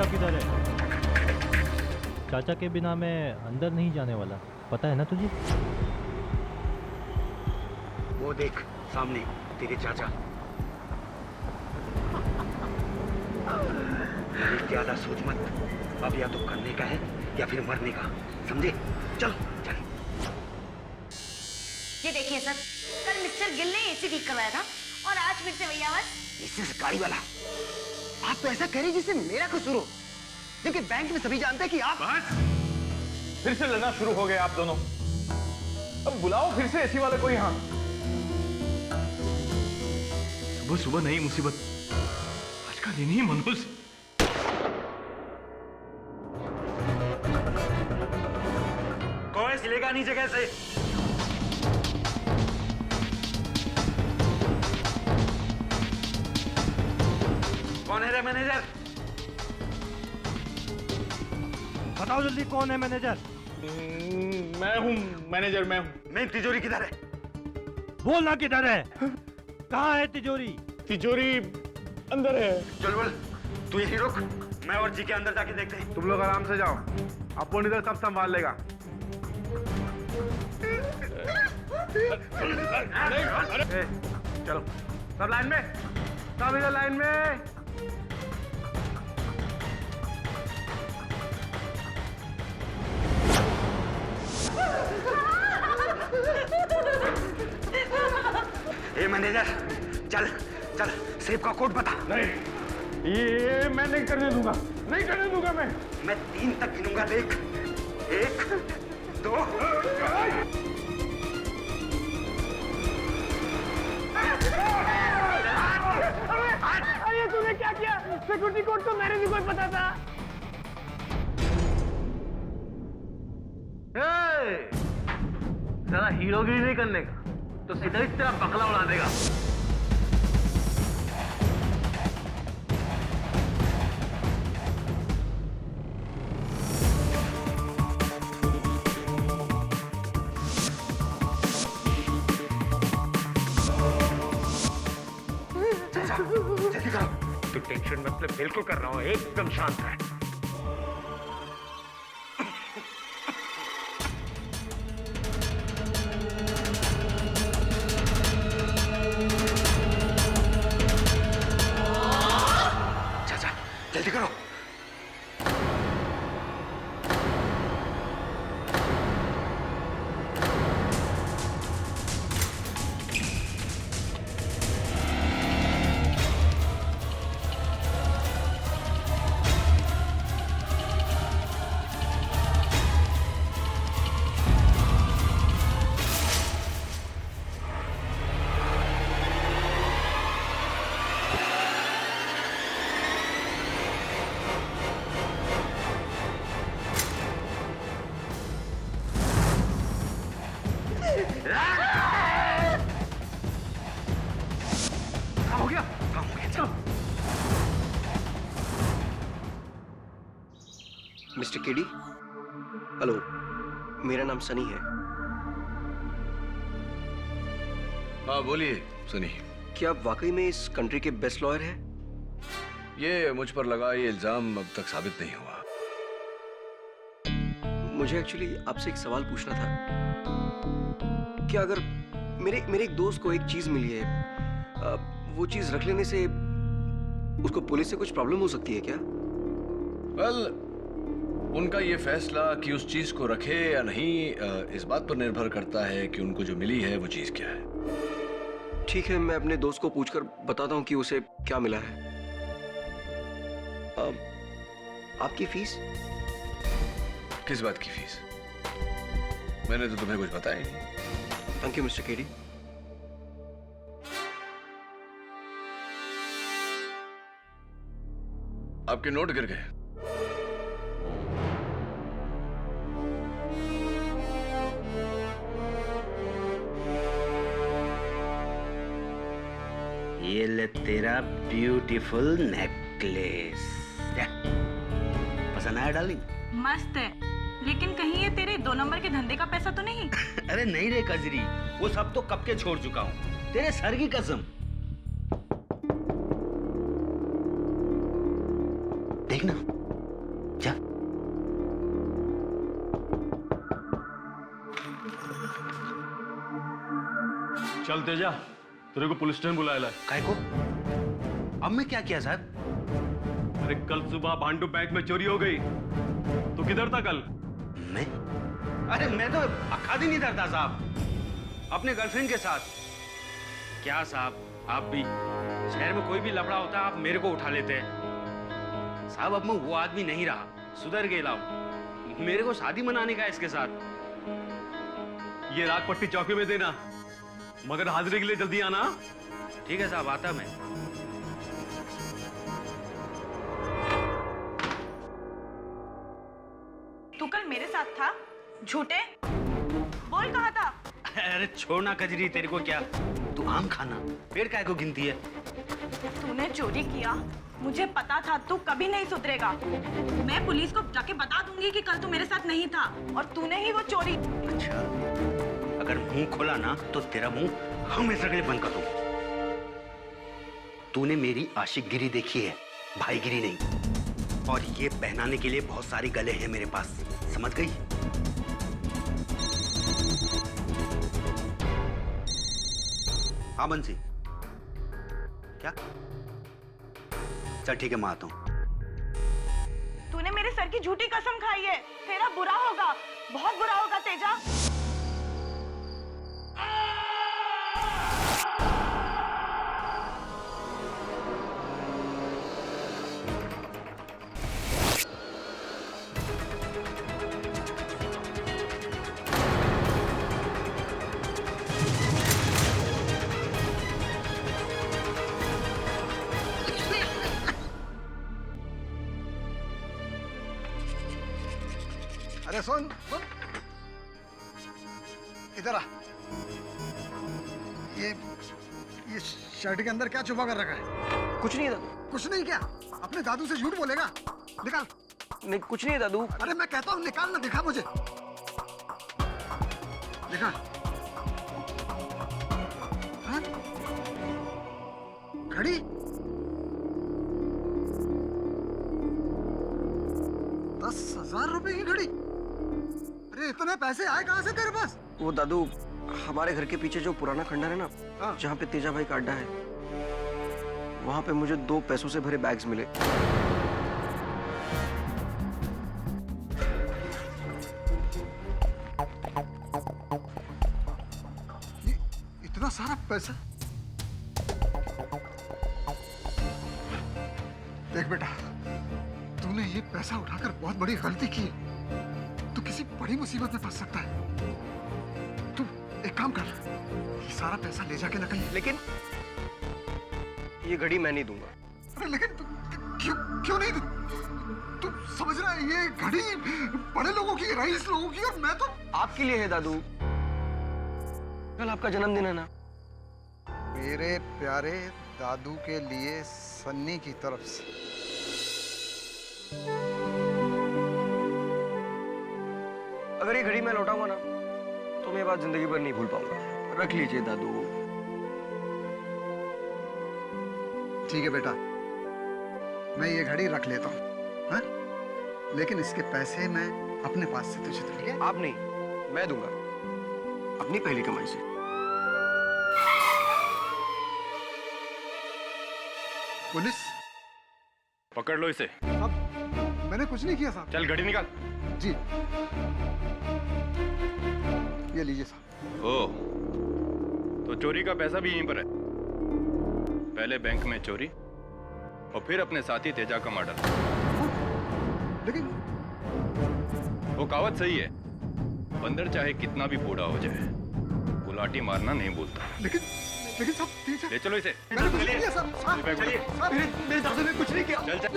चाचा किधर है? चाचा के बिना मैं अंदर नहीं जाने वाला, पता है ना तुझे? वो देख सामने तेरे चाचा। ज्यादा सोच मत, अब या तो करने का है या फिर मरने का, समझे? चल चल। ये देखिए सर, कल मिस्टर गिल ने एसी ठीक करवाया था और आज फिर से वही आवाज। इससे गाड़ी वाला आप तो ऐसा कह रही जिससे मेरा कसूर हो, जबकि बैंक में सभी जानते हैं कि आप। बस फिर से लड़ना शुरू हो गए आप दोनों। अब बुलाओ फिर से एसी वाले को यहाँ। सुबह सुबह नई मुसीबत, आज का दिन ही मनुष्य। कौन सिलेगा नहीं जगह से? कौन है रे मैनेजर? बताओ जल्दी, कौन है मैनेजर? मैं हूँ मैनेजर, मैं हूँ। मैं तिजोरी किधर है? बोलना किधर है? कहाँ है तिजोरी? तिजोरी अंदर है। चल बोल, तू यही रुक, मैं और जी के अंदर जाके देखते हैं। तुम लोग आराम से जाओ, अपुन इधर सब संभाल लेगा। ए, चलो सब लाइन में, सब इधर लाइन में। ए मैनेजर, चल चल, सेब का कोड बता। नहीं, ये मैं नहीं करने दूंगा, नहीं करने दूंगा मैं। मैं 3 तक गिनूंगा, देख। 1 2। अरे तूने क्या किया? सिक्योरिटी कोड तो मेरे भी कोई पता था। जरा हीरोगिरी नहीं करने का तो सीधा ही तेरा बकला उड़ा देगा। जल्दी करो। तू टेंशन मत ले, बिल्कुल कर रहा हूँ, एकदम शांत है। चाचा जल्दी करो। हो गया, काम हो गया, चलो। मिस्टर केडी, हेलो, मेरा नाम सनी है। हाँ बोलिए सनी। क्या आप वाकई में इस कंट्री के बेस्ट लॉयर हैं? ये मुझ पर लगा ये इल्जाम अब तक साबित नहीं हुआ। मुझे एक्चुअली आपसे एक सवाल पूछना था। क्या अगर मेरे एक दोस्त को एक चीज मिली है, वो चीज रख लेने से उसको पुलिस से कुछ प्रॉब्लम हो सकती है क्या? वेल, उनका ये फैसला कि उस चीज को रखे या नहीं इस बात पर निर्भर करता है कि उनको जो मिली है वो चीज क्या है। ठीक है, मैं अपने दोस्त को पूछकर बताता हूँ कि उसे क्या मिला है। आपकी फीस? किस बात की फीस? मैंने तो तुम्हें कुछ बताया ही नहीं। Thank you mister KD. आपके नोट गिर गए। ये ले तेरा ब्यूटीफुल नेकलेस। पसंद आया डार्लिंग? मस्त है, लेकिन कहीं ये तेरे 2 नंबर के धंधे का पैसा तो नहीं? अरे नहीं रे कजरी, वो सब तो कब के छोड़ चुका हूँ, तेरे सर की कसम। देखना चल तेजा, तेरे को पुलिस स्टेशन बुलाया है। काय को? अब मैं क्या किया साहब? अरे कल सुबह भांडू बैंक में चोरी हो गई। तू किधर था कल? मैं? अरे मैं तो अखादी नहीं था साहब, अपने गर्लफ्रेंड के साथ। क्या साहब, आप भी शहर में कोई भी लफड़ा होता है आप मेरे को उठा लेते हैं। साहब अब मैं वो आदमी नहीं रहा, सुधर गया। मेरे को शादी मनाने का है इसके साथ। ये राग पट्टी चौकी में देना, मगर हाजिरी के लिए जल्दी आना। ठीक है साहब, आता मैं। तू कल मेरे साथ था? झूठे बोल, कहा था? अरे छोड़ना कजरी, तेरे को क्या, तू आम खाना, पेड़ काय को गिनती है? तूने चोरी किया, मुझे पता था तू कभी नहीं सुधरेगा। मैं पुलिस को जाके बता दूंगी कि कल तू मेरे साथ नहीं था और तूने ही वो चोरी। अच्छा, अगर मुंह खोला ना तो तेरा मुंह हमेशा के लिए बंद कर दूं। तूने मेरी आशिकगिरी देखी है, भाईगिरी नहीं। और ये पहनाने के लिए बहुत सारे गले हैं मेरे पास, समझ गई? हाँ बंसी, क्या? चल ठीक है, मैं आता हूं। तूने मेरे सर की झूठी कसम खाई है, तेरा बुरा होगा, बहुत बुरा होगा तेजा। अरे सुन सुन, इधर आ। ये शर्ट के अंदर क्या छुपा कर रखा है? कुछ नहीं दादू। कुछ नहीं क्या? अपने दादू से झूठ बोलेगा? निकाल। नहीं कुछ नहीं दादू। अरे मैं कहता हूँ निकाल ना, दिखा मुझे, दिखा। हाँ? घड़ी? 10,000 रुपए की घड़ी? अरे इतने पैसे आए कहाँ से तेरे पास? वो दादू, हमारे घर के पीछे जो पुराना खंडर है ना, जहाँ पे तेजा भाई का अड्डा है, वहाँ पे मुझे 2 पैसों से भरे बैग्स मिले। इतना सारा पैसा? देख बेटा, तूने ये पैसा उठाकर बहुत बड़ी गलती की। तू किसी बड़ी मुसीबत में फंस सकता है। तू एक काम कर, ये सारा पैसा ले जाके ना कहीं। लेकिन ये घड़ी मैं नहीं दूंगा। अरे लेकिन क्यों नहीं? तू समझ रहा है, ये घड़ी बड़े लोगों की, रईस लोगों की, और मैं तो आपके लिए है दादू। कल आपका जन्मदिन है ना। मेरे प्यारे दादू के लिए सन्नी की तरफ से। अगर ये घड़ी मैं लौटाऊंगा ना तो मैं ये बात जिंदगी भर नहीं भूल पाऊंगा। रख लीजिए दादू। ठीक है बेटा, मैं ये घड़ी रख लेता हूँ, हाँ? लेकिन इसके पैसे मैं अपने पास से तुझे दूंगा। ठीक है? आप नहीं, मैं दूंगा, अपनी पहली कमाई से। पुलिस पकड़ लो इसे। साहब, मैंने कुछ नहीं किया साहब। चल घड़ी निकाल। जी, ये लीजिए साहब। ओ, तो चोरी का पैसा भी यहीं पर है। पहले बैंक में चोरी और फिर अपने साथी तेजा का मर्डर। लेकिन वो कहावत सही है, बंदर चाहे कितना भी बूढ़ा हो जाए, गुलाटी मारना नहीं भूलता। लेकिन साहब, ठीक है। ले चलो इसे। मैंने कुछ नहीं किया साहब। चलिए। साहब, मेरे दादू ने कुछ नहीं किया। चल चल।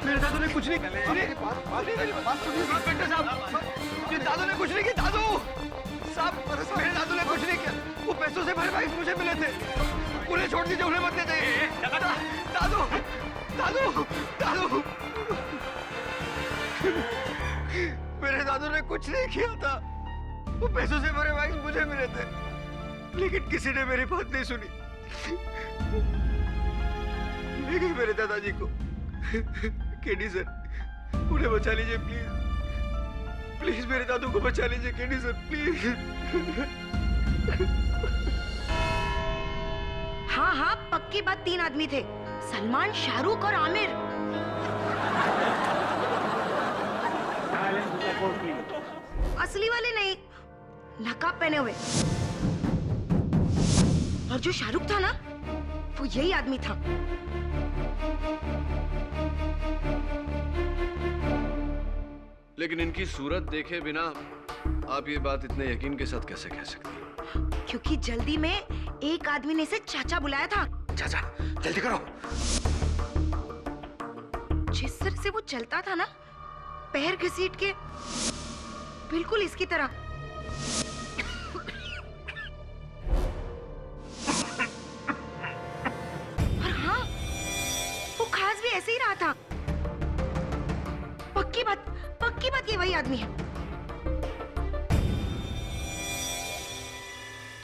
मेरे दादू ने कुछ नहीं किया। सुनिए, बात सुनिए इंस्पेक्टर साहब। मेरे दादू ने कुछ नहीं किया। दादू साहब, मेरे दादू ने कुछ नहीं किया। वो पैसों से भरे बैग मुझे मिले थे। उन्हें छोड़ दीजिए, उन्हें मत ले जाइए। दादू दादू दादू, मेरे दादू ने कुछ नहीं किया था। वो पैसों से भरे बैग मुझे मिले थे, लेकिन किसी ने मेरी बात नहीं सुनी। ले गए मेरे दादाजी को। केडी सर, उन्हें बचा लीजिए प्लीज। प्लीज मेरे दादू को बचा लीजिए केडी सर, प्लीज। हाँ हाँ, पक्की बात, 3 आदमी थे, सलमान, शाहरुख और आमिर। असली वाले नहीं, नकाब पहने हुए। और जो शाहरुख था ना, वो यही आदमी था। लेकिन इनकी सूरत देखे बिना आप ये बात इतने यकीन के साथ कैसे कह सकती हैं? क्योंकि जल्दी में एक आदमी ने इसे चाचा बुलाया था। चाचा, जल्दी करो। जिस तरह से वो चलता था ना, पैर घसीट के, बिल्कुल इसकी तरह। और हाँ, वो खास भी ऐसे ही रहा था। पक्की बात ये वही आदमी है।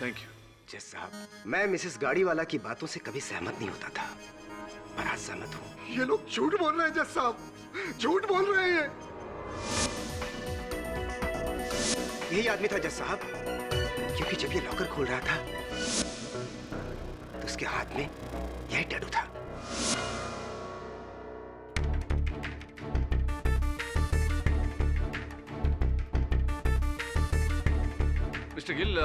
Thank you. जज साहब, मैं मिसेस गाड़ीवाला की बातों से कभी सहमत नहीं होता था, पर आज सहमत हूँ। ये लोग झूठ बोल रहे हैं जज साहब, झूठ बोल रहे हैं। यही आदमी था जज साहब, क्योंकि जब ये लॉकर खोल रहा था तो उसके हाथ में यही टैटू था। मिस्टर गिल,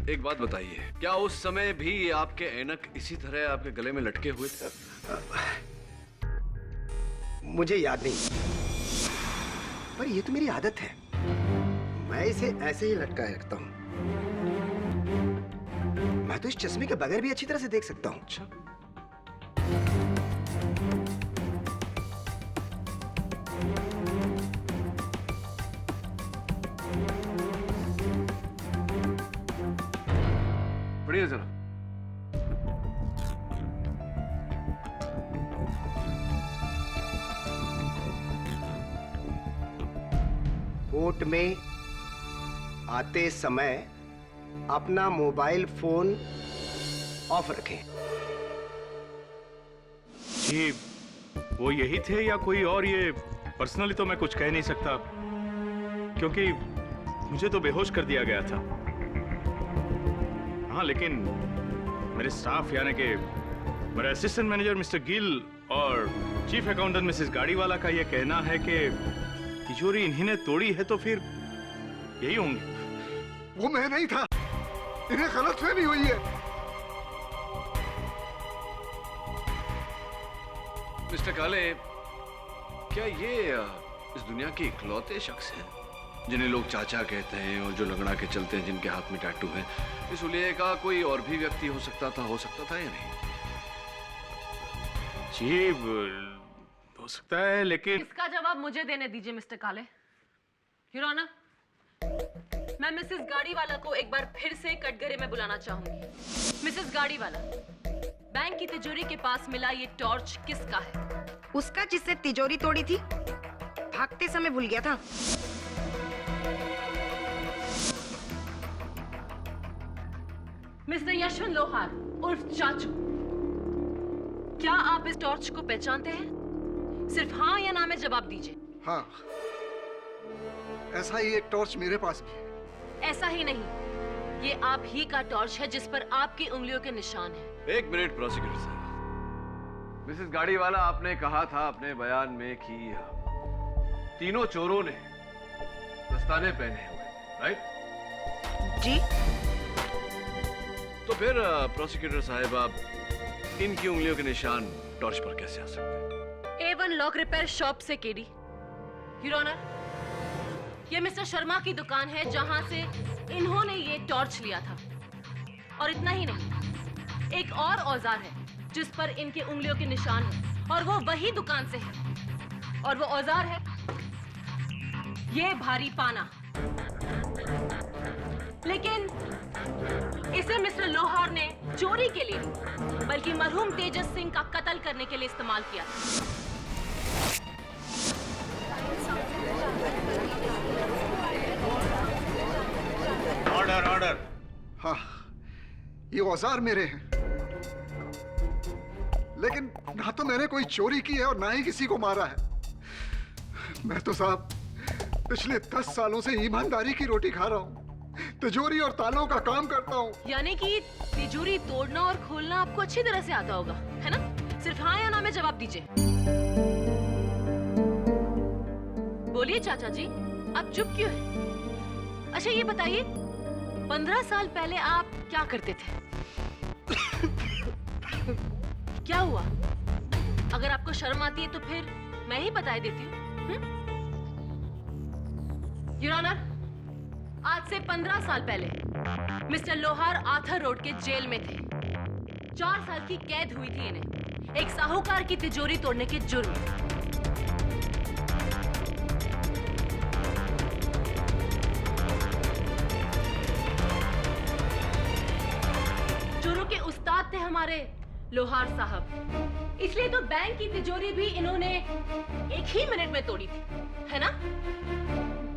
एक बात बताइए, क्या उस समय भी आपके ऐनक इसी तरह आपके गले में लटके हुए थे? मुझे याद नहीं, पर ये तो मेरी आदत है, मैं इसे ऐसे ही लटकाए रखता हूँ। मैं तो इस चश्मे के बगैर भी अच्छी तरह से देख सकता हूँ। अच्छा। बढ़िया जरा। कोर्ट में आते समय अपना मोबाइल फोन ऑफ रखें। जी, वो यही थे या कोई और? ये पर्सनली तो मैं कुछ कह नहीं सकता, क्योंकि मुझे तो बेहोश कर दिया गया था। हाँ, लेकिन मेरे स्टाफ यानी कि मेरा असिस्टेंट मैनेजर मिस्टर गिल और चीफ अकाउंटेंट मिसेस गाड़ीवाला का ये कहना है कि तिजोरी इन्हीं ने तोड़ी है, तो फिर यही होंगे। वो मैं नहीं था, इन्हें गलतफहमी हुई है। मिस्टर काले, क्या ये इस दुनिया के इकलौते शख्स हैं जिन्हें लोग चाचा कहते हैं और जो लंगड़ा के चलते हैं, जिनके हाथ में टैटू है? इस हुलिये का कोई और भी व्यक्ति हो सकता था या नहीं? जी, हो सकता है, लेकिन इसका जवाब मुझे देने दीजिए मिस्टर काले। योर ऑनर, मैं मिसेस गाड़ीवाला को एक बार फिर से कटघरे में बुलाना चाहूंगी। मिसेस गाड़ीवाला, बैंक की तिजोरी के पास मिला ये टॉर्च किसका है? उसका, जिससे तिजोरी तोड़ी थी, भागते समय भूल गया था। मिस्टर यशवंत लोहार उर्फ चाचू, क्या आप इस टॉर्च को पहचानते हैं? सिर्फ हाँ या ना में जवाब दीजिए। हाँ, ऐसा ही एक टॉर्च मेरे पास भी है। ऐसा ही नहीं, ये आप ही का टॉर्च है जिस पर आपकी उंगलियों के निशान हैं। एक मिनट प्रोसिक्यूटर साहब, मिसेस गाड़ीवाला, आपने कहा था अपने बयान में कि तीनों चोरों ने दस्ताने पहने हुए, राइट? जी। तो फिर प्रोसिक्यूटर साहब, आप इनकी उंगलियों के निशान टॉर्च पर कैसे आ सकते हैं? A1 लॉक रिपेयर शॉप से केडी। योर ऑनर, ये मिस्टर शर्मा की दुकान है जहां से इन्होंने ये टॉर्च लिया था। और इतना ही नहीं, एक और औजार है जिस पर इनके उंगलियों के निशान हैं, और वो वही दुकान से है। और वो औजार है ये भारी पाना। लेकिन इसे मिस्टर लोहार ने चोरी के लिए नहीं, बल्कि मरहूम तेजस सिंह का कत्ल करने के लिए इस्तेमाल किया था। Order, order. हाँ, ये औजार मेरे हैं, लेकिन ना तो मैंने कोई चोरी की है और ना ही किसी को मारा है। मैं तो साहब पिछले 10 सालों से ईमानदारी की रोटी खा रहा हूँ। तिजोरी और तालों का काम करता हूँ। यानी कि तिजोरी तोड़ना और खोलना आपको अच्छी तरह से आता होगा, है ना? सिर्फ हाँ या ना में जवाब दीजिए। बोलिए चाचा जी, आप चुप क्यों हैं? अच्छा ये बताइए, 15 साल पहले आप क्या करते थे? क्या हुआ? अगर आपको शर्म आती है तो फिर मैं ही बता देती हूँ। योर ऑनर, आज से 15 साल पहले मिस्टर लोहार आर्थर रोड के जेल में थे। 4 साल की कैद हुई थी इन्हें, एक साहूकार की तिजोरी तोड़ने के जुर्म में। चोरों के उस्ताद थे हमारे लोहार साहब, इसलिए तो बैंक की तिजोरी भी इन्होंने एक ही मिनट में तोड़ी थी, है ना?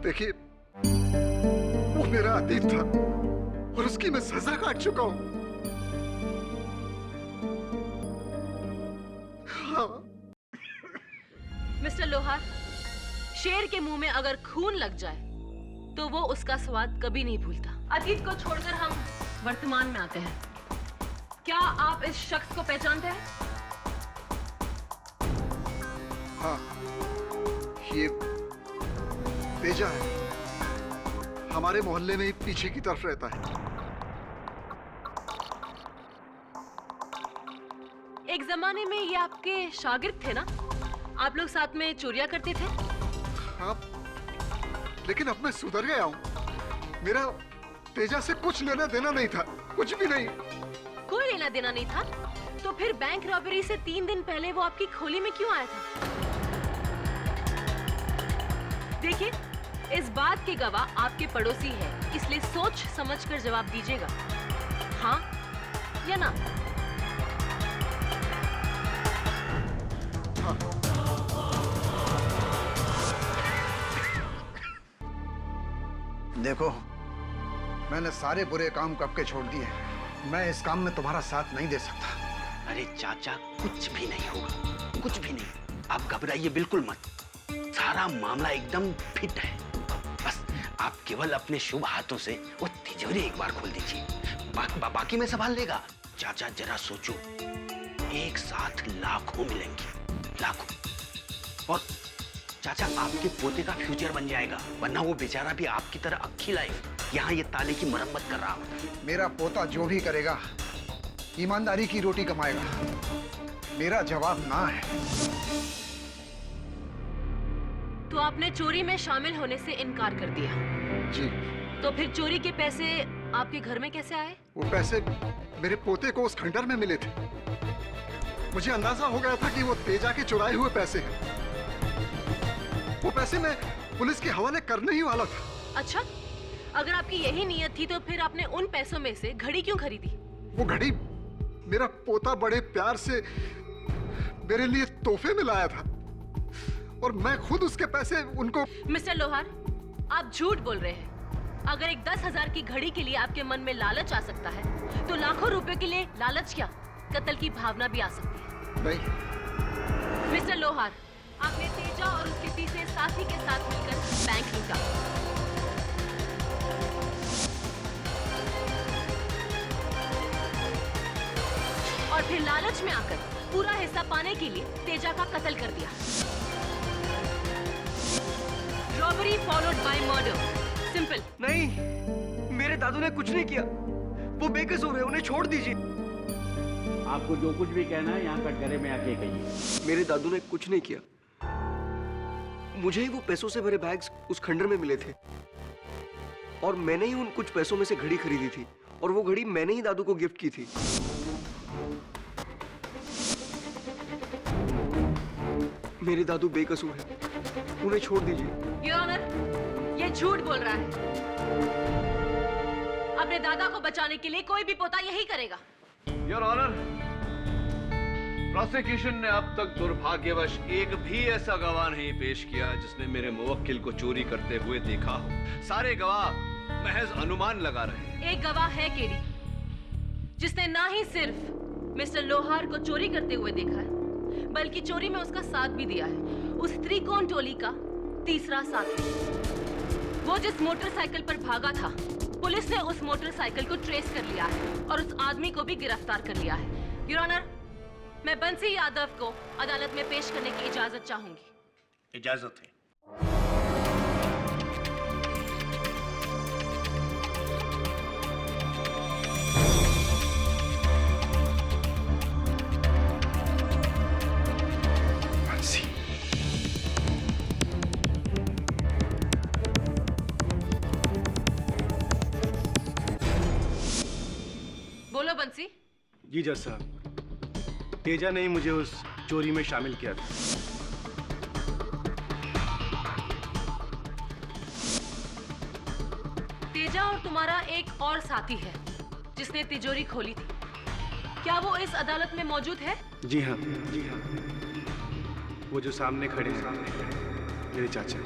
देखिए, वो मेरा अतीत था और उसकी मैं सजा काट चुका हूं। हाँ। मिस्टर लोहार, शेर के मुंह में अगर खून लग जाए तो वो उसका स्वाद कभी नहीं भूलता। अतीत को छोड़कर हम वर्तमान में आते हैं। क्या आप इस शख्स को पहचानते हैं? हाँ, ये तेजा है, हमारे मोहल्ले में ही पीछे की तरफ रहता है। एक जमाने में ये आपके शागिर्द थे ना? आप लोग साथ में चोरियां करते थे? हाँ, लेकिन अब मैं सुधर गया हूँ। मेरा तेजा से कुछ लेना देना नहीं था, कुछ भी नहीं। कोई लेना देना नहीं था? तो फिर बैंक रॉबरी से 3 दिन पहले वो आपकी खोली में क्यों आया था? देखिए, इस बात के गवाह आपके पड़ोसी है, इसलिए सोच समझकर जवाब दीजिएगा, हाँ या ना। हाँ। देखो, मैंने सारे बुरे काम कब के छोड़ दिए। मैं इस काम में तुम्हारा साथ नहीं दे सकता। अरे चाचा, कुछ भी नहीं होगा, कुछ भी नहीं। आप घबराइए बिल्कुल मत, सारा मामला एकदम फिट है। बस आप केवल अपने शुभ हाथों से वो तिजोरी एक बार खोल दीजिए, बाकी मैं संभाल लेगा। चाचा जरा सोचो, एक साथ लाखों मिलेंगे, लाखों। और चाचा, आपके पोते का फ्यूचर बन जाएगा, वरना वो बेचारा भी आपकी तरह अक्खी लाइफ यहाँ ये ताले की मरम्मत कर रहा होता। मेरा पोता जो भी करेगा, ईमानदारी की रोटी कमाएगा। मेरा जवाब ना है। तो आपने चोरी में शामिल होने से इनकार कर दिया? जी। तो फिर चोरी के पैसे आपके घर में कैसे आए? वो पैसे मेरे पोते को उस खंडर में मिले थे। मुझे अंदाजा हो गया था कि वो तेजा के चुराए हुए पैसे हैं। वो पैसे मैं पुलिस के हवाले करने ही वाला था। अच्छा, अगर आपकी यही नीयत थी तो फिर आपने उन पैसों में से घड़ी क्यों खरीदी? वो घड़ी मेरा पोता बड़े प्यार से मेरे लिए तोहफे में लाया था और मैं खुद उसके पैसे उनको। मिस्टर लोहार, आप झूठ बोल रहे हैं। अगर एक 10,000 की घड़ी के लिए आपके मन में लालच आ सकता है, तो लाखों रुपए के लिए लालच क्या, कत्ल की भावना भी आ सकती है। नहीं। मिस्टर लोहार, आपने तेजा और उसके तीसरे साथी के साथ मिलकर बैंक लूटा। और फिर लालच में आकर पूरा हिस्सा पाने के लिए तेजा का कत्ल कर दिया। Robbery followed by murder, simple. नहीं, मेरे दादू ने कुछ नहीं किया, वो बेकसूर है, उन्हें छोड़ दीजिए। आपको जो कुछ भी कहना है यहाँ कटघरे में आके कहिए। मेरे दादू ने कुछ नहीं किया, मुझे ही वो पैसों से भरे बैग्स उस खंडर में मिले थे और मैंने ही उन कुछ पैसों में से घड़ी खरीदी थी और वो घड़ी मैंने ही दादू को गिफ्ट की थी। मेरे दादू बेकसूर है, उन्हें छोड़ दीजिए। योर ऑनर, ये झूठ बोल रहा है। अपने दादा को बचाने के लिए कोई भी पोता यही करेगा। योर ऑनर, प्रोसिक्यूशन ने अब तक दुर्भाग्यवश एक भी ऐसा गवाह नहीं पेश किया जिसने मेरे मुवक्किल को चोरी करते हुए देखा हो। सारे गवाह महज अनुमान लगा रहे हैं। एक गवाह है केडी, जिसने ना ही सिर्फ मिस्टर लोहार को चोरी करते हुए देखा है, बल्कि चोरी में उसका साथ भी दिया है। उस त्रिकोण टोली का तीसरा साथी, वो जिस मोटरसाइकिल पर भागा था, पुलिस ने उस मोटरसाइकिल को ट्रेस कर लिया है और उस आदमी को भी गिरफ्तार कर लिया है। योर ऑनर, मैं बंसी यादव को अदालत में पेश करने की इजाजत चाहूंगी। इजाजत है। बोलो बंसी। जी जज साहब, तेजा ने ही मुझे उस चोरी में शामिल किया था। तेजा और तुम्हारा एक और साथी है जिसने तिजोरी खोली थी, क्या वो इस अदालत में मौजूद है? जी हाँ, जी हाँ। वो जो सामने खड़े हैं, मेरे चाचा।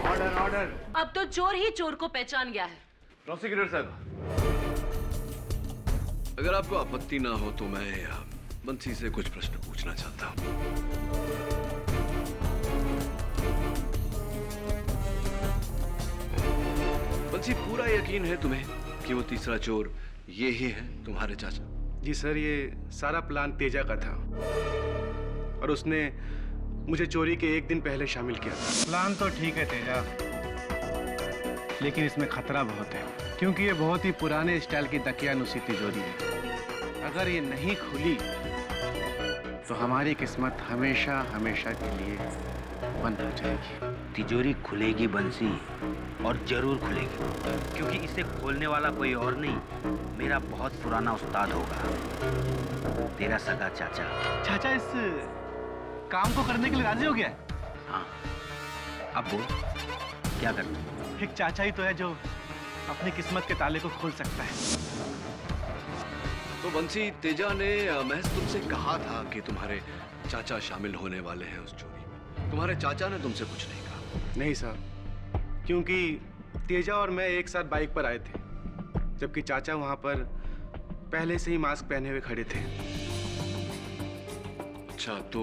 Order order. अब तो चोर ही चोर को पहचान गया है। प्रोसिक्यूटर साहब, अगर आपको आपत्ति ना हो तो मैं बंसी से कुछ प्रश्न पूछना चाहता हूँ। बंसी, पूरा यकीन है तुम्हें कि वो तीसरा चोर ये ही है तुम्हारे चाचा? जी सर, ये सारा प्लान तेजा का था और उसने मुझे चोरी के एक दिन पहले शामिल किया था। प्लान तो ठीक है तेजा, लेकिन इसमें खतरा बहुत है, क्योंकि ये बहुत ही पुराने स्टाइल की दकियानुसी तिजोरी है। अगर ये नहीं खुली तो हमारी किस्मत हमेशा हमेशा के लिए बंद हो जाएगी। तिजोरी खुलेगी बंसी, और जरूर खुलेगी, क्योंकि इसे खोलने वाला कोई और नहीं, मेरा बहुत पुराना उस्ताद होगा, तेरा सगा चाचा। चाचा इस काम को करने के लिए राजी हो गया है? हाँ, अब बोल क्या करना? एक चाचा ही तो है जो अपनी किस्मत के ताले को खोल सकता है। तो बंसी, तेजा ने महज तुमसे कहा था कि तुम्हारे चाचा शामिल होने वाले हैं उस चोरी में। तुम्हारे चाचा ने तुमसे कुछ नहीं कहा? नहीं साहब, क्योंकि तेजा और मैं एक साथ बाइक पर आए थे, जबकि चाचा वहां पर पहले से ही मास्क पहने हुए खड़े थे। अच्छा, तो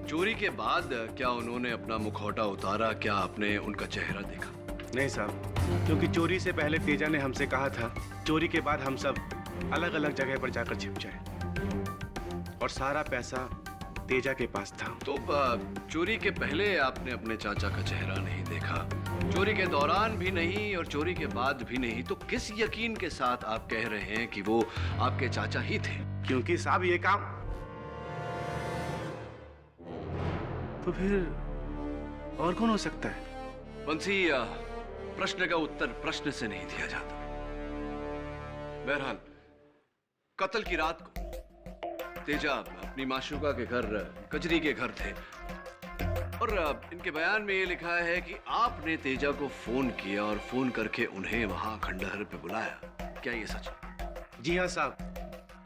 चोरी के बाद क्या उन्होंने अपना मुखौटा उतारा? क्या आपने उनका चेहरा देखा? नहीं साहब, क्योंकि चोरी से पहले तेजा ने हमसे कहा था चोरी के बाद हम सब अलग अलग जगह पर जाकर छिप जाए, और सारा पैसा तेजा के पास था। तो चोरी के पहले आपने अपने चाचा का चेहरा नहीं देखा, चोरी के दौरान भी नहीं और चोरी के बाद भी नहीं, तो किस यकीन के साथ आप कह रहे हैं कि वो आपके चाचा ही थे? क्योंकि साहब ये काम तो फिर और कौन हो सकता है? बंसी, प्रश्न का उत्तर प्रश्न से नहीं दिया जाता। बहरहाल, कत्ल की रात को तेजा अपनी माशूका के घर, कजरी के घर थे, और इनके बयान में ये लिखा है कि आपने तेजा को फोन किया और फोन करके उन्हें वहां खंडहर पे बुलाया। क्या ये सच है? जी हाँ साहब,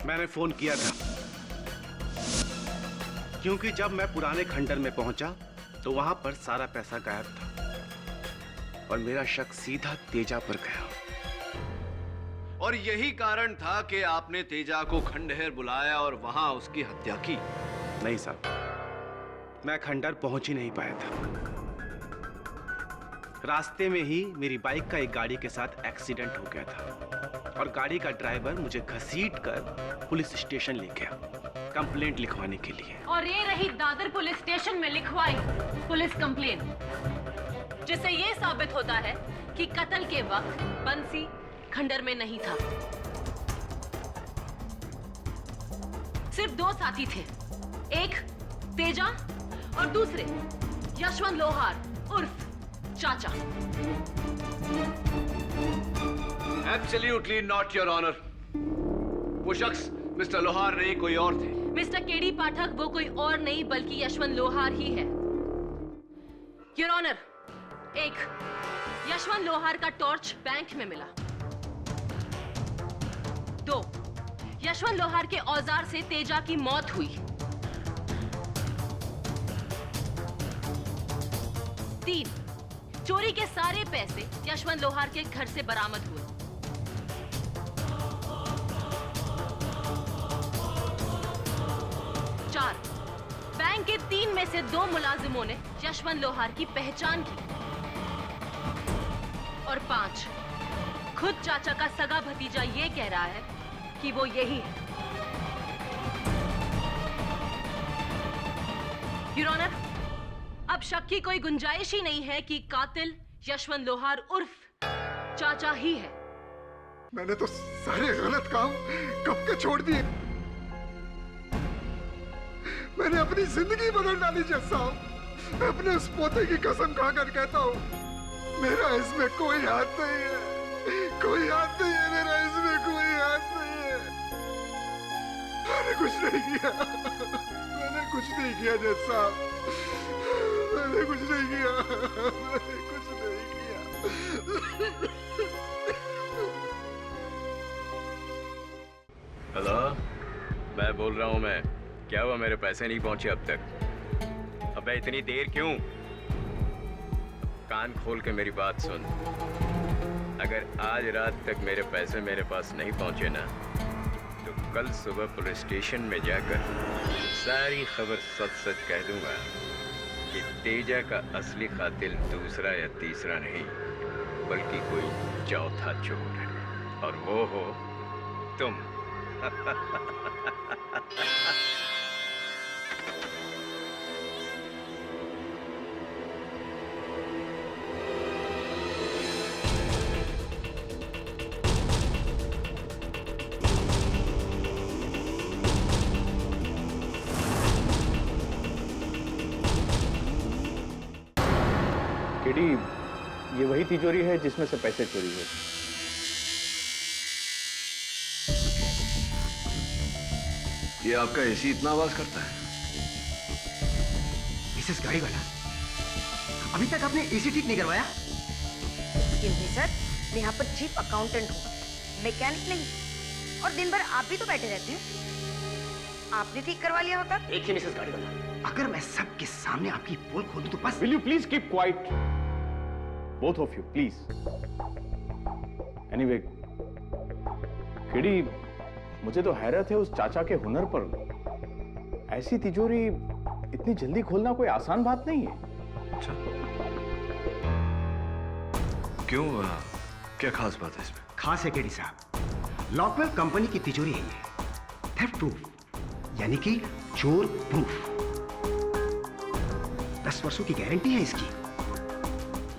मैंने फोन किया था, क्योंकि जब मैं पुराने खंडहर में पहुंचा तो वहां पर सारा पैसा गायब था और मेरा शक सीधा तेजा पर गया। और यही कारण था कि आपने तेजा को खंडहर बुलाया और वहां उसकी हत्या की? नहीं साहब, मैं खंडहर पहुंच ही नहीं पाया था। रास्ते में ही मेरी बाइक का एक गाड़ी के साथ एक्सीडेंट हो गया था और गाड़ी का ड्राइवर मुझे घसीट कर पुलिस स्टेशन ले गया कंप्लेंट लिखवाने के लिए। और ये रही दादर पुलिस स्टेशन में लिखवाई पुलिस कंप्लेंट, जिससे ये साबित होता है कि कत्ल के वक्त बंसी खंडहर में नहीं था। सिर्फ दो साथी थे, एक तेजा और दूसरे यशवंत लोहार उर्फ चाचा। Absolutely not, Your Honor. वो शख्स मिस्टर लोहार नहीं, कोई और थे। मिस्टर केडी पाठक वो कोई और नहीं बल्कि यशवंत लोहार ही है। योर ऑनर, एक यशवंत लोहार का टॉर्च बैंक में मिला। 2, यशवंत लोहार के औजार से तेजा की मौत हुई। 3, चोरी के सारे पैसे यशवंत लोहार के घर से बरामद हुए। 4, बैंक के 3 में से 2 मुलाजिमों ने यशवंत लोहार की पहचान की। और 5, खुद चाचा का सगा भतीजा ये कह रहा है कि वो यही है। योर ऑनर, अब शक की कोई गुंजाइश ही नहीं है कि कातिल यशवंत लोहार उर्फ चाचा ही है। मैंने तो सारे गलत काम कब के छोड़ दिए। मैंने अपनी जिंदगी बदल डाली जज साहब। मैं अपने उस पोते की कसम खाकर कहता हूँ, मेरा इसमें कोई हाथ नहीं है, कोई हाथ नहीं है, मेरा इसमें कोई हाथ नहीं है। मैंने कुछ नहीं किया, मैंने कुछ नहीं किया जज साहब, मैंने कुछ नहीं किया, मैंने कुछ नहीं किया। हेलो, मैं बोल रहा हूँ। मैं क्या हुआ, मेरे पैसे नहीं पहुंचे अब तक? अबे इतनी देर क्यों? कान खोल के मेरी बात सुन। अगर आज रात तक मेरे पैसे मेरे पास नहीं पहुंचे ना, तो कल सुबह पुलिस स्टेशन में जाकर सारी खबर सच सच कह दूंगा कि तेजा का असली कातिल दूसरा या तीसरा नहीं, बल्कि कोई चौथा चोर है, और वो हो तुम। केडी, ये वही तिजोरी है जिसमें से पैसे चोरी हुए। ये आपका एसी इतना आवाज करता है? मिसेस गाड़ी वाला, अभी तक आपने एसी ठीक नहीं करवाया? एक्सक्यूज मी सर, मैं यहाँ पर चीफ अकाउंटेंट हूँ, मैकेनिक नहीं। और दिन भर आप भी तो बैठे रहते हैं, आपने ठीक करवा लिया होता। देखिए मिसेस गाड़ी वाला, अगर मैं सबके सामने आपकी पोल खोल दूं तो बस। Will you please keep quiet? Both of you, please. Anyway, KD, मुझे तो हैरत है उस चाचा के हुनर पर। ऐसी तिजोरी इतनी जल्दी खोलना कोई आसान बात नहीं है। अच्छा, क्यों? क्या खास बात है इसमें? खास है केडी साहब, लॉकवेल कंपनी की तिजोरी है ये, थेफ्ट प्रूफ, यानी कि चोर प्रूफ। 10 वर्षों की गारंटी है इसकी।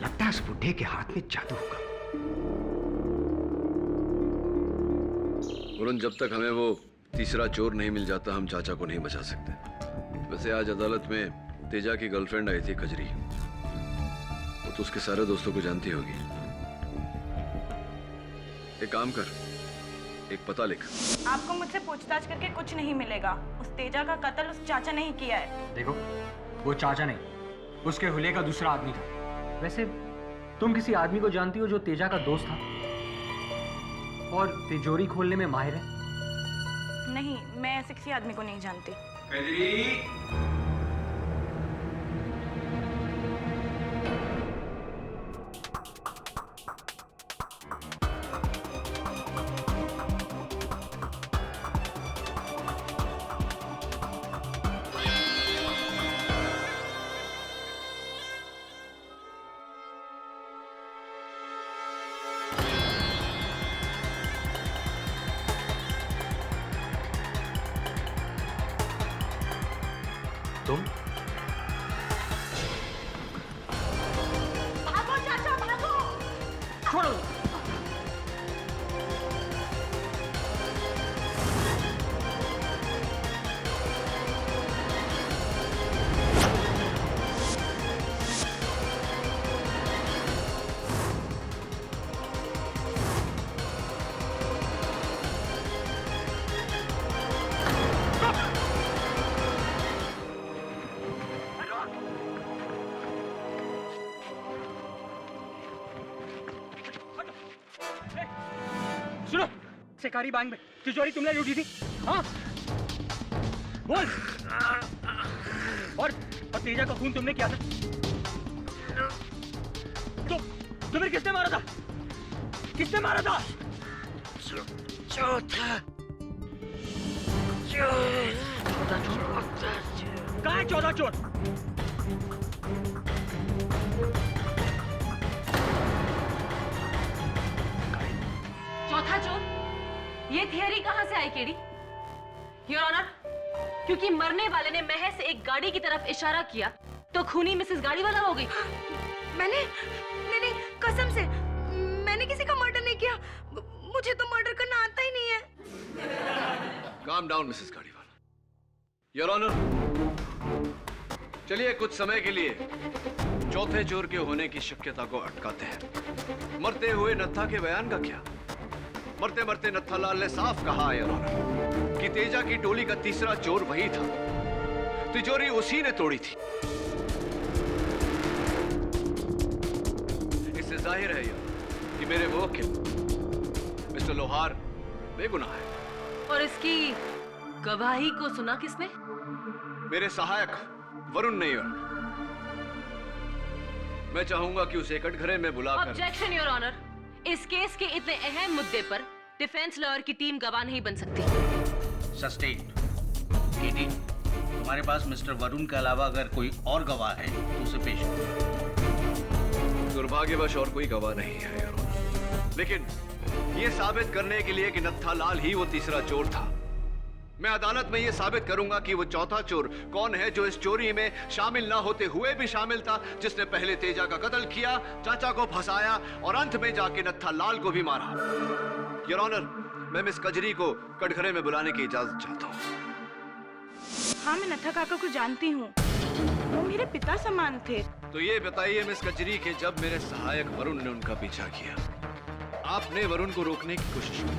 लगता है उस बुढ़े के हाथ में जादू होगा। वरुण, जब तक हमें वो तीसरा चोर नहीं मिल जाता, हम चाचा को नहीं बचा सकते। वैसे आज अदालत में तेजा की गर्लफ्रेंड आई थी, कजरी। वो तो उसके सारे दोस्तों को जानती होगी। एक काम कर, एक पता लिख। आपको मुझसे पूछताछ करके कुछ नहीं मिलेगा। उस तेजा का कत्ल उस चाचा ने ही किया है। देखो, वो चाचा नहीं, उसके हुलिये का दूसरा आदमी था। वैसे तुम किसी आदमी को जानती हो जो तेजा का दोस्त था और तिजोरी खोलने में माहिर है? नहीं, मैं ऐसे किसी आदमी को नहीं जानती। तुम? भागो चाचा, भागो! छोड़ो। सुनो, शिकारी बैंक में तिजोरी तुमने लूटी थी, हाँ? बोल। और तेजा का खून तुमने किया था? तो तुम्हें किसने मारा था? किसने मारा था? चौथा चोर। 14 चोर कहाँ है 14 चोर? चौथा चोर? ये थियरी कहाँ से आई केडी? योर ऑनर, क्योंकि मरने वाले ने महज एक गाड़ी की तरफ इशारा किया तो खूनी मिसेस गाड़ी वाला हो गई। मैंने नहीं, कसम से मैंने किसी का मर्डर नहीं किया। मुझे तो मर्डर करना आता ही नहीं है। काम डाउन मिसेस गाड़ीवाला। योर ऑनर, चलिए कुछ समय के लिए चौथे चोर के होने की शक्यता को अटकाते हैं। मरते हुए नत्था के बयान का क्या? मरते मरते नत्थालाल ने साफ कहा योर ऑनर कि तेजा की टोली का तीसरा चोर वही था। तिजोरी उसी ने तोड़ी थी। इससे जाहिर है यार कि मेरे मुवक्किल मिस्टर लोहार बेगुनाह है। और इसकी गवाही को सुना किसने? मेरे सहायक वरुण ने योर। मैं चाहूंगा कि उसे कटघरे में बुलाकर। ऑब्जेक्शन योर ऑनर, इस केस के इतने अहम मुद्दे पर डिफेंस लॉयर की टीम गवाह नहीं बन सकती। सस्टेन्ड। केटी, तुम्हारे पास मिस्टर वरुण के अलावा अगर कोई और गवाह है तो उसे पेश करो। दुर्भाग्यवश और कोई गवाह नहीं है योर ऑनर। लेकिन यह साबित करने के लिए कि नत्थालाल ही वो तीसरा चोर था, मैं अदालत में यह साबित करूंगा कि वो चौथा चोर कौन है जो इस चोरी में शामिल ना होते हुए भी शामिल था, जिसने पहले तेजा का कत्ल किया, चाचा को फंसाया और अंत में जाके नत्थालाल को भी मारा। योर ऑनर, मैं मिस कजरी को कटघरे में बुलाने की इजाजत चाहता हूँ। हाँ, मैं नत्था काका को जानती हूँ। वो मेरे पिता समान थे। तो ये बताइए मिस कजरी कि जब मेरे सहायक वरुण ने उनका पीछा किया, आपने वरुण को रोकने की कोशिश की?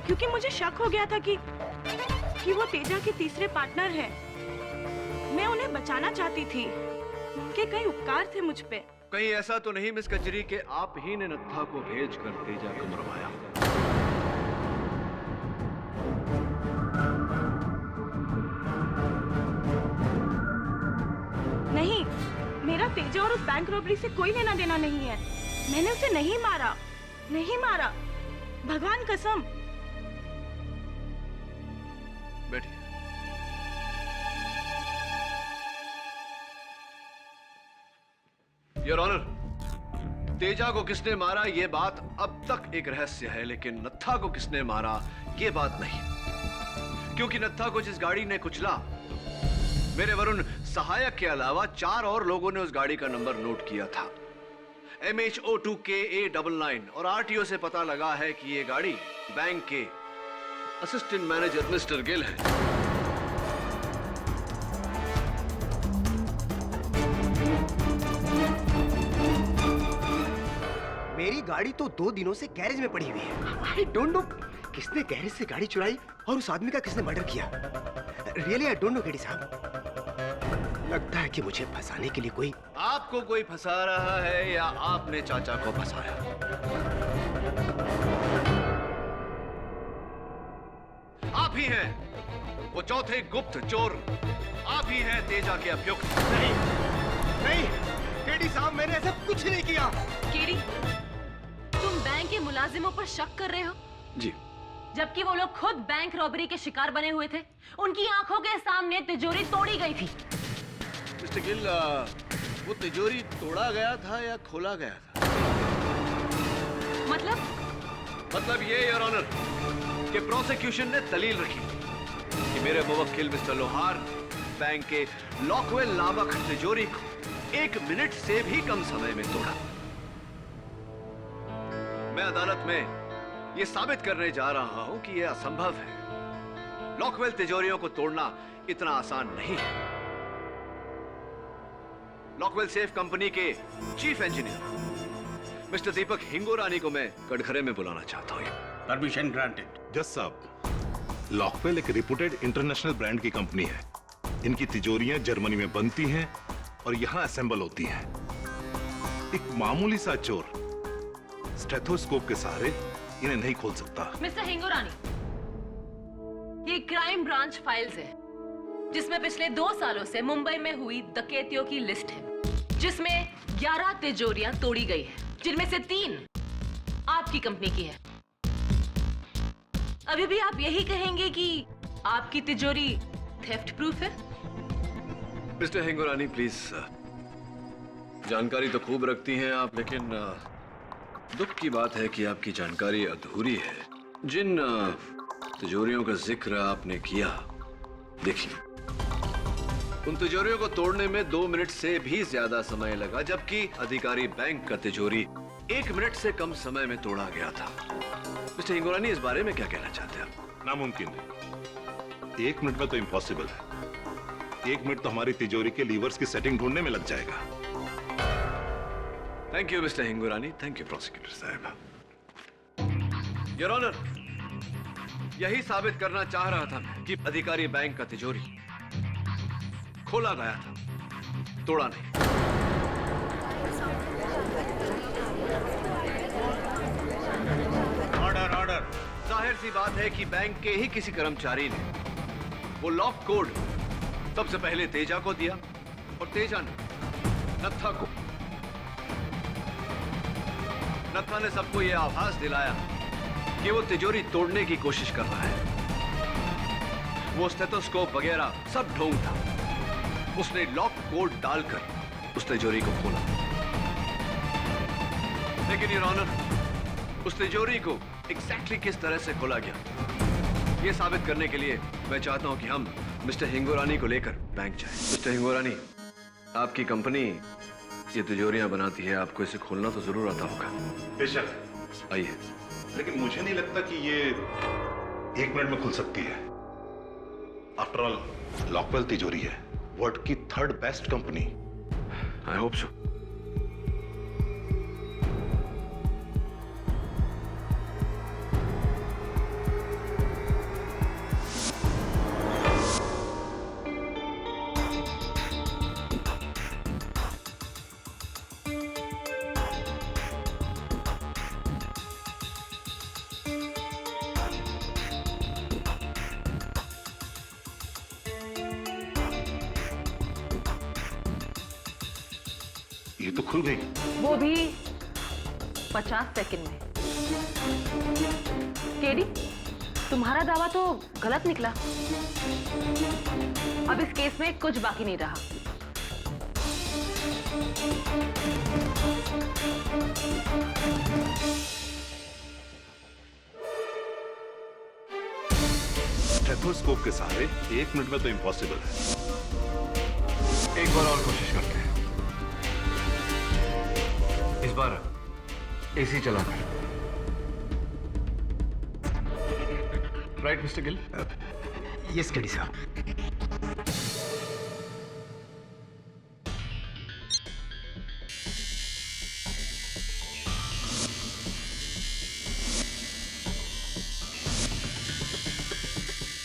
क्योंकि मुझे शक हो गया था कि वो तेजा के तीसरे पार्टनर हैं। मैं उन्हें बचाना चाहती थी कि कहीं उपकार थे मुझ पे। कहीं ऐसा तो नहीं मिस कचरी के आप ही ने नत्था को भेजकर तेजा को मरवाया? नहीं, मेरा तेजा और उस बैंक रॉबरी से कोई लेना देना नहीं है। मैंने उसे नहीं मारा, नहीं मारा, भगवान कसम। बैठिए। योर ऑनर, तेजा को किसने मारा ये बात अब तक एक रहस्य है, लेकिन नत्था को किसने मारा ये बात नहीं, क्योंकि नत्था को जिस गाड़ी ने कुचला, मेरे वरुण सहायक के अलावा 4 और लोगों ने उस गाड़ी का नंबर नोट किया था, MH02KA99, और RTO से पता लगा है कि ये गाड़ी बैंक के असिस्टेंट मैनेजर मिस्टर गिल है। मेरी गाड़ी तो 2 दिनों से गैरेज में पड़ी हुई है। आई डोंट नो किसने गैरेज से गाड़ी चुराई और उस आदमी का किसने मर्डर किया। Really I don't know KD साहब। लगता है कि मुझे फंसाने के लिए कोई आपको कोई फंसा रहा है या आपने चाचा को फंसाया? आप ही हैं वो चौथे गुप्त चोर, आप ही हैं तेजा के अभियुक्त। नहीं, नहीं, केडी साहब, मैंने ऐसा कुछ नहीं किया। केडी, तुम बैंक के मुलाजिमों पर शक कर रहे हो? जी। जबकि वो लोग खुद बैंक रॉबरी के शिकार बने हुए थे। उनकी आंखों के सामने तिजोरी तोड़ी गई थी। मिस्टर गिल, वो तिजोरी तोड़ा गया था या खोला गया था? मतलब ये योर ऑनर कि प्रोसिक्यूशन ने दलील रखी कि मेरे मुवक्किल मिस्टर लोहार बैंक के लॉकवेल नामक तिजोरी को 1 मिनट से भी कम समय में तोड़ा। मैं अदालत में यह साबित करने जा रहा हूं कि यह असंभव है। लॉकवेल तिजोरियों को तोड़ना इतना आसान नहीं है। लॉकवेल सेफ कंपनी के चीफ इंजीनियर मिस्टर दीपक हिंगोरानी को मैं कटघरे में बुलाना चाहता हूं। Permission granted. जज साहब, लॉकवेल एक रिप्यूटेड इंटरनेशनल ब्रांड की कंपनी है। इनकी तिजोरियां जर्मनी में बनती हैं और यहां असेंबल होती हैं। एक मामूली सा चोर स्टेथोस्कोप के सहारे इन्हें नहीं खोल सकता। मिस्टर हिंगोरानी, ये क्राइम ब्रांच फाइल्स है जिसमें पिछले 2 सालों से मुंबई में हुई डकैतियों की लिस्ट है, जिसमें 11 तिजोरियां तोड़ी गई है, जिनमें से 3 आपकी कंपनी की है। अभी भी आप यही कहेंगे कि आपकी तिजोरी थेफ्ट प्रूफ है? मिस्टर हिंगोरानी प्लीज, जानकारी तो खूब रखती हैं आप, लेकिन दुख की बात है कि आपकी जानकारी अधूरी है। जिन तिजोरियों का जिक्र आपने किया, देखिए उन तिजोरियों को तोड़ने में 2 मिनट से भी ज्यादा समय लगा, जबकि अधिकारी बैंक का तिजोरी 1 मिनट से कम समय में तोड़ा गया था। मिस्टर हिंगोरानी, इस बारे में क्या कहना चाहते हैं आप? नामुमकिन है, 1 मिनट में तो इम्पॉसिबल है। 1 मिनट तो हमारी तिजोरी के लीवर्स की सेटिंग ढूंढने में लग जाएगा। Thank you mister Hingorani, thank you prosecutor साहब। योर ऑनर, यही साबित करना चाह रहा था मैं कि अधिकारी बैंक का तिजोरी खोला गया था, तोड़ा नहीं। Order order. जाहिर सी बात है कि बैंक के ही किसी कर्मचारी ने वो लॉक कोड सबसे पहले तेजा को दिया और तेजा ने नत्था को। नत्था ने सबको यह आभास दिलाया कि वो तिजोरी तोड़ने की कोशिश कर रहा है। वो स्टेथोस्कोप वगैरह सब ढोंग था। उसने लॉक कोड डालकर उस तिजोरी को खोला, लेकिन योर ऑनर, उस तिजोरी को एग्जैक्टली किस तरह से खोला गया, यह साबित करने के लिए मैं चाहता हूं कि हम मिस्टर हिंगोरानी को लेकर बैंक जाएं। मिस्टर हिंगोरानी, आपकी कंपनी ये तिजोरियां बनाती है, आपको इसे खोलना तो जरूर आता होगा। बेशक। आइए। लेकिन मुझे नहीं लगता कि ये 1 मिनट में खुल सकती है। आफ्टर ऑल लॉकवेल तिजोरी है, वर्ल्ड की 3rd best company. I hope so. ये तो खुल गई। वो भी 50 सेकंड में। केडी, तुम्हारा दावा तो गलत निकला। अब इस केस में कुछ बाकी नहीं रहा। स्टेथोस्कोप के सहारे 1 मिनट में तो इम्पॉसिबल है। एक बार और कोशिश करते हैं, इस बार एसी चलाकर। Right mister Gill? Yes KD साहब।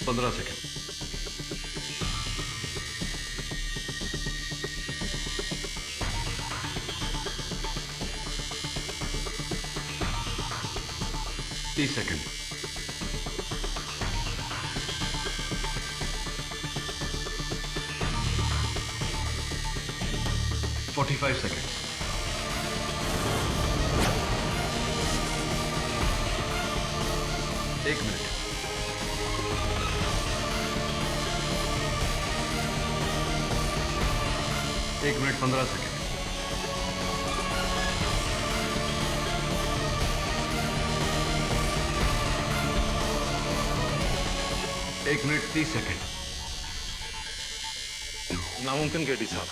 पंद्रह second. 30 second. 45 second. 1 minute. 1 minute 15 second. 1 minute 30 second. नामुमकिन केडी साहब,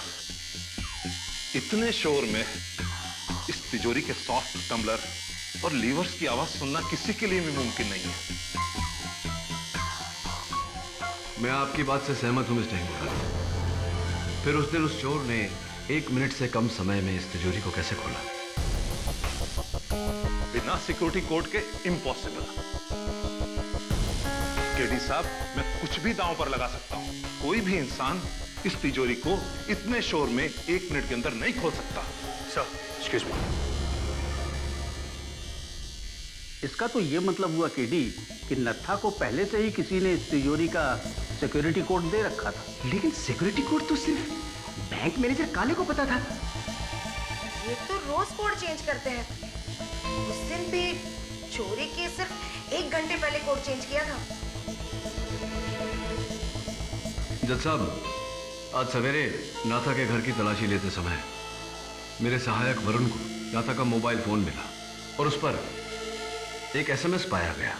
इतने शोर में इस तिजोरी के सॉफ्ट टम्बलर और लीवर्स की आवाज सुनना किसी के लिए भी मुमकिन नहीं है। मैं आपकी बात से सहमत हूं मिस्टर हिंगोरानी। फिर उस दिन उस चोर ने 1 मिनट से कम समय में इस तिजोरी को कैसे खोला? बिना सिक्योरिटी कोड के इम्पॉसिबल। केडी साहब, मैं कुछ भी दांव पर लगा सकता हूं। कोई भी इंसान इस तिजोरी को इतने शोर में 1 मिनट के अंदर नहीं खोल सकता। Sir, excuse me. इसका तो ये मतलब हुआ केडी कि नत्था को पहले से ही किसी ने इस तिजोरी का सिक्योरिटी कोड दे रखा था। लेकिन सिक्योरिटी कोड तो सिर्फ बैंक मैनेजर काले को पता था। ये तो रोज कोड चेंज करते हैं। उस दिन भी चोरी के सिर्फ 1 घंटे पहले कोड चेंज किया था। जज साहब, आज सवेरे नाथा के घर की तलाशी लेते समय मेरे सहायक वरुण को नाथा का मोबाइल फोन मिला और उस पर एक एसएमएस पाया गया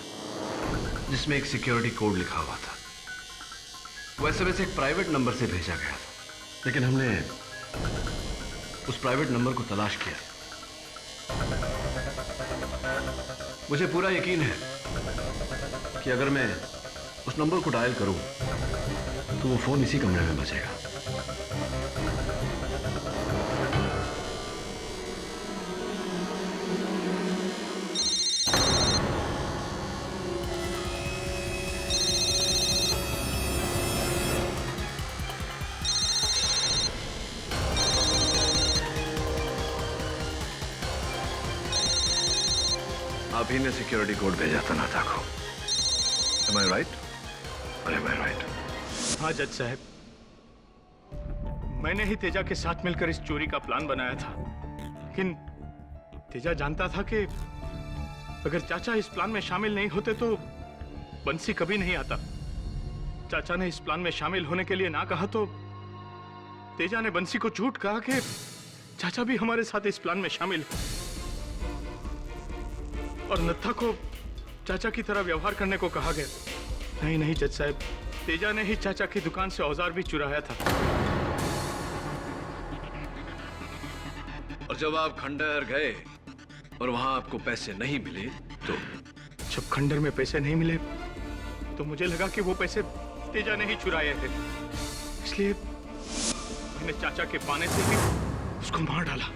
जिसमें एक सिक्योरिटी कोड लिखा हुआ था। वो एसएमएस एक प्राइवेट नंबर से भेजा गया था, लेकिन हमने उस प्राइवेट नंबर को तलाश किया। मुझे पूरा यकीन है कि अगर मैं उस नंबर को डायल करूं तो वो फोन इसी कमरे में बजेगा। आप ही ने सिक्योरिटी कोड भेजा था नाथा को। Am I right? Or am I right? हाँ जज साहब, मैंने ही तेजा के साथ मिलकर इस चोरी का प्लान बनाया था, लेकिन तेजा जानता था कि अगर चाचा इस प्लान में शामिल नहीं होते तो बंसी कभी नहीं आता। चाचा ने इस प्लान में शामिल होने के लिए ना कहा तो तेजा ने बंसी को झूठ कहा कि चाचा भी हमारे साथ इस प्लान में शामिल है और नत्था को चाचा की तरह व्यवहार करने को कहा गया। नहीं नहीं जज साहब, तेजा ने ही चाचा की दुकान से औजार भी चुराया था। और जब आप खंडहर गए और वहां आपको पैसे नहीं मिले तो? जब खंडहर में पैसे नहीं मिले तो मुझे लगा कि वो पैसे तेजा ने ही चुराए थे, इसलिए मैंने चाचा के पाने से ही उसको मार डाला।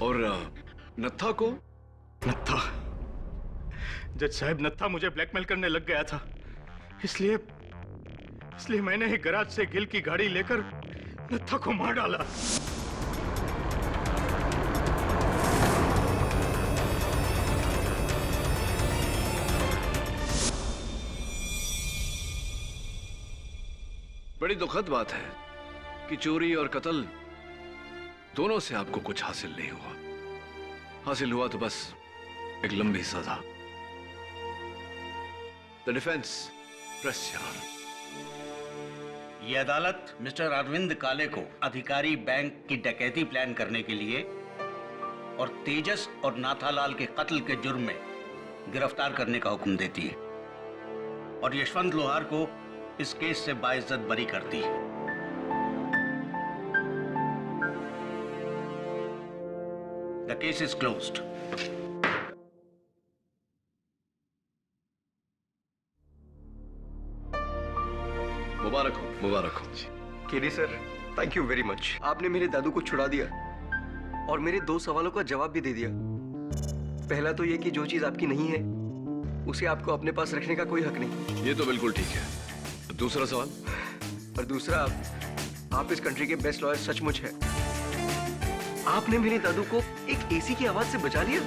और नत्था को? नत्था, जज साहब, नत्था मुझे ब्लैकमेल करने लग गया था, इसलिए मैंने ही गराज से गिल की गाड़ी लेकर नत्था को मार डाला। बड़ी दुखद बात है कि चोरी और कत्ल दोनों से आपको कुछ हासिल नहीं हुआ। हासिल हुआ तो बस एक लंबी सजा। The defence, press your. ये अदालत मिस्टर अरविंद काले को अधिकारी बैंक की डकैती प्लान करने के लिए और तेजस और नाथालाल के कत्ल के जुर्म में गिरफ्तार करने का हुक्म देती है और यशवंत लोहार को इस केस से बाइज्जत बरी करती है। The case is closed. मुबारक हो, मुबारक हो। KD sir, thank you very much. आपने मेरे दादू को छुड़ा दिया और मेरे 2 सवालों का जवाब भी दे दिया। पहला तो ये कि जो चीज आपकी नहीं है उसे आपको अपने पास रखने का कोई हक नहीं। ये तो बिल्कुल ठीक है। दूसरा सवाल? और दूसरा, आप इस कंट्री के बेस्ट लॉयर सचमुच है। आपने मेरे दादू को एक एसी की आवाज से बचा लिया।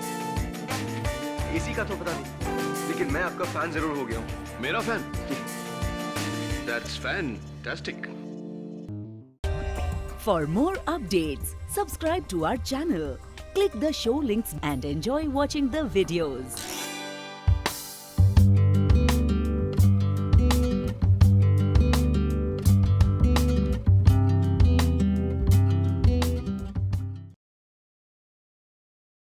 एसी का तो पता नहीं, लेकिन मैं आपका फैन जरूर हो गया हूँ। मेरा fan? That's fantastic. For more updates, subscribe to our channel, click the show links and enjoy watching the videos.